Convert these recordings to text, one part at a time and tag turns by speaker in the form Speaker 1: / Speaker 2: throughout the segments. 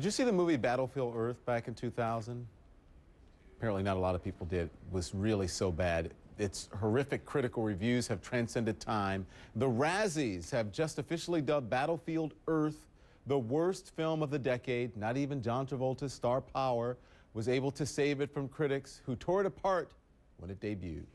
Speaker 1: Did you see the movie Battlefield Earth back in 2000? Apparently not a lot of people did. It was really so bad. Its horrific critical reviews have transcended time. The Razzies have just officially dubbed Battlefield Earth the worst film of the decade. Not even John Travolta's star power was able to save it from critics who tore it apart when it debuted.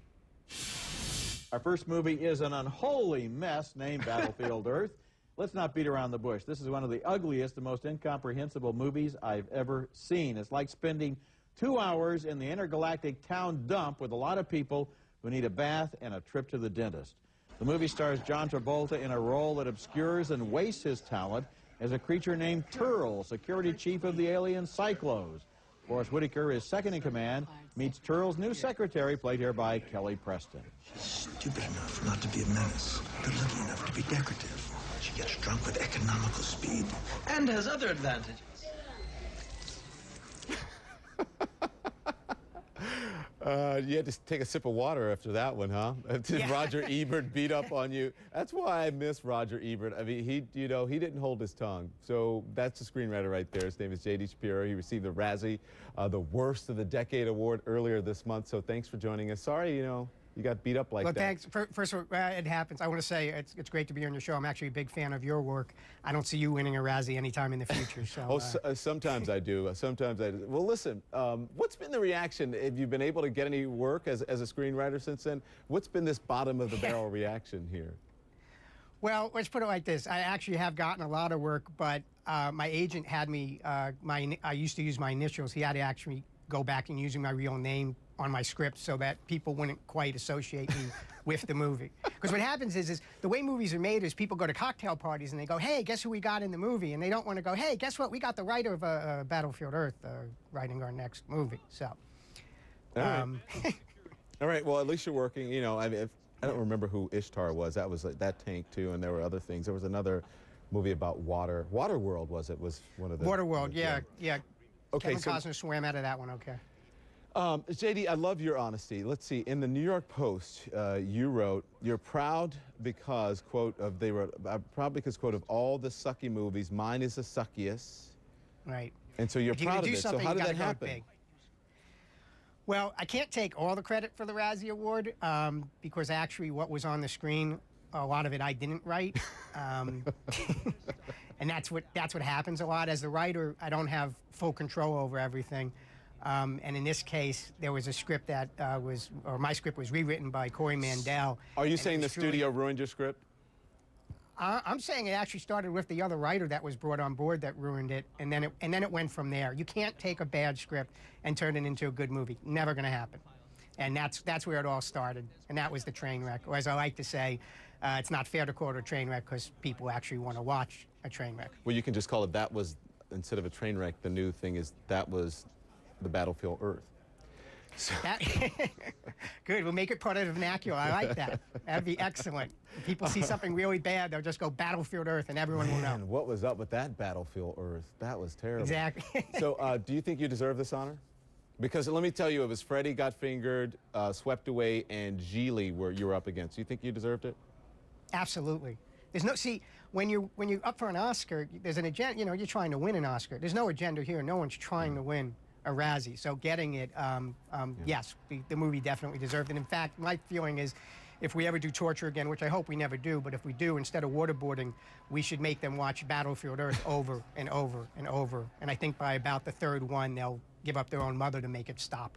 Speaker 2: Our first movie is an unholy mess named Battlefield Earth. Let's not beat around the bush. This is one of the ugliest and most incomprehensible movies I've ever seen. It's like spending 2 hours in the intergalactic town dump with a lot of people who need a bath and a trip to the dentist. The movie stars John Travolta in a role that obscures and wastes his talent as a creature named Turl, security chief of the alien Cyclos. Forrest Whitaker, his second in command, meets Turl's new secretary, played here by Kelly Preston.
Speaker 3: She's stupid enough not to be a menace, good-looking enough to be decorative. She gets drunk with economical speed. And has other advantages.
Speaker 1: You had to take a sip of water after that one, huh?
Speaker 4: Yeah.
Speaker 1: Roger Ebert beat up on you. That's why I miss Roger Ebert. I mean, he didn't hold his tongue. So that's the screenwriter right there. His name is J.D. Shapiro. He received the Razzie, the Worst of the Decade award earlier this month. So thanks for joining us. Sorry, you got beat up like
Speaker 4: Well,
Speaker 1: that.
Speaker 4: thanks. First of all, it happens. I want to say it's great to be on your show. I'm actually a big fan of your work. I don't see you winning a Razzie anytime in the future. So,
Speaker 1: sometimes I do. Sometimes I do. Well, listen, what's been the reaction? Have you been able to get any work as a screenwriter since then? What's been this bottom of the barrel reaction here?
Speaker 4: Well, let's put it like this. I actually have gotten a lot of work, but my agent had me, I used to use my initials. He had to actually go back and using my real name on my script so that people wouldn't quite associate me with the movie. Because what happens is the way movies are made is people go to cocktail parties and they go, hey, guess who we got in the movie? And they don't want to go, hey, guess what? We got the writer of Battlefield Earth writing our next movie. So.
Speaker 1: All right. All right. Well, at least you're working. I mean, I don't remember who Ishtar was. That was like that tank too, and there were other things. There was another movie about water. Waterworld was one of the.
Speaker 4: Waterworld, yeah.
Speaker 1: Okay,
Speaker 4: Kevin Costner swam out of that one. Okay.
Speaker 1: JD, I love your honesty. Let's see. In the New York Post, you wrote, "You're proud because quote of they wrote proud because quote of all the sucky movies, mine is the suckiest."
Speaker 4: Right.
Speaker 1: And so you're proud of it. So how did that happen?
Speaker 4: Well, I can't take all the credit for the Razzie Award because actually what was on the screen, a lot of it I didn't write. And that's what happens a lot. As the writer, I don't have full control over everything. And in this case, there was a script that my script was rewritten by Corey Mandel.
Speaker 1: Are you saying the studio ruined your script?
Speaker 4: I'm saying it actually started with the other writer that was brought on board that ruined it, and then it went from there. You can't take a bad script and turn it into a good movie. Never going to happen. And that's where it all started, and that was the train wreck. Or as I like to say, it's not fair to call it a train wreck because people actually want to watch a train wreck.
Speaker 1: Well, you can just call it that was, instead of a train wreck, the new thing is that was the Battlefield Earth. So.
Speaker 4: Good, we'll make it part of the vernacular. I like that. That'd be excellent. If people see something really bad, they'll just go Battlefield Earth and everyone will know.
Speaker 1: What was up with that Battlefield Earth? That was terrible.
Speaker 4: Exactly.
Speaker 1: So do you think you deserve this honor? Because let me tell you, it was Freddie Got Fingered, Swept Away, and Geely you were up against. Do you think you deserved it?
Speaker 4: Absolutely. There's no, see, when you're up for an Oscar, there's an agenda, you're trying to win an Oscar. There's no agenda here. No one's trying to win a Razzie. So getting it, yes, the movie definitely deserved it. In fact, my feeling is if we ever do torture again, which I hope we never do, but if we do, instead of waterboarding, we should make them watch Battlefield Earth over and over and over. And I think by about the third one, they'll give up their own mother to make it stop.